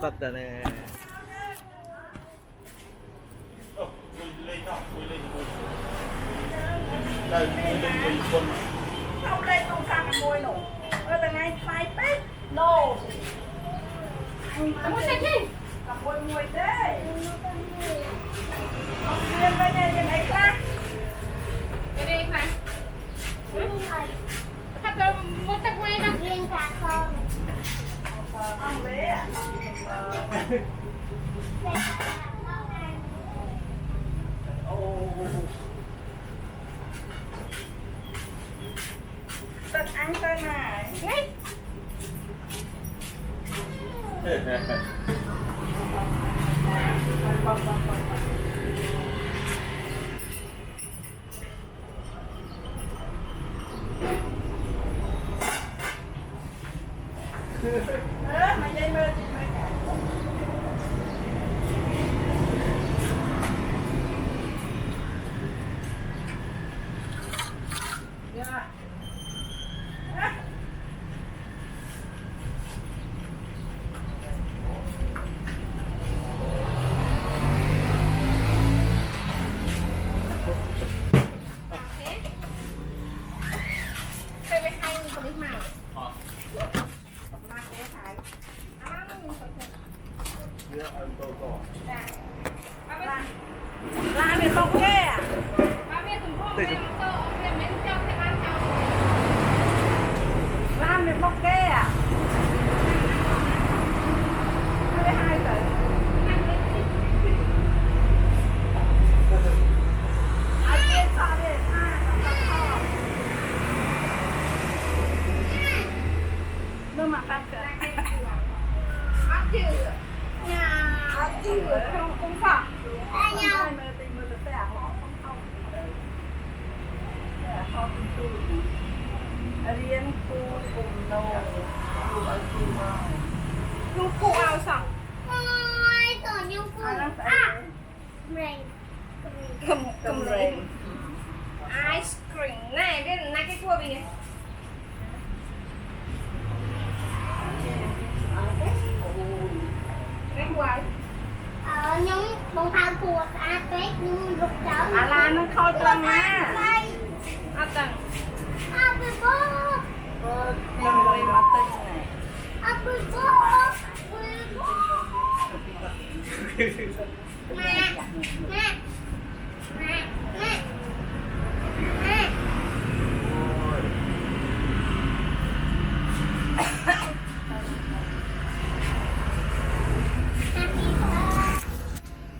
ตัดแต่เนี่ยได้เป็นคนเขาเลยต้องสั่งมวยหนูแต่ไงใครเป๊ะโลมวยใช่ไหมกับมวยได้เรียนไปเนี่ยยังไงคะจะได้ไหมถ้าเกิดมวยตะไคร้นะเรียนจากคอมเอาเลยอ่ะตัดอันตัดไหนมาเย็นเลยร้านเนี่ยต้องแก้ร้านเนี่ยต้องแก้ไม่ได้ให้เลยอาเจียนซาเดชห้าเริ่มมาแป๊บเดียวอาเจียนอาเจียนคงฝากมือแต่หอมเข้าแต่พอคุณดูเรียนครูกลุ่มโนครูเอาครูมาลูกครูเอาสั่งโอ้ยต่อนิ้วกูอ่ะเร่งกำเรงไอศกรีมnày biết là cái cua gì cái cua những bông thao cua à cái nhưng rụt trở là nó khôi chân á tầng bị bố lần người mà tầng này bị bố mẹ mẹ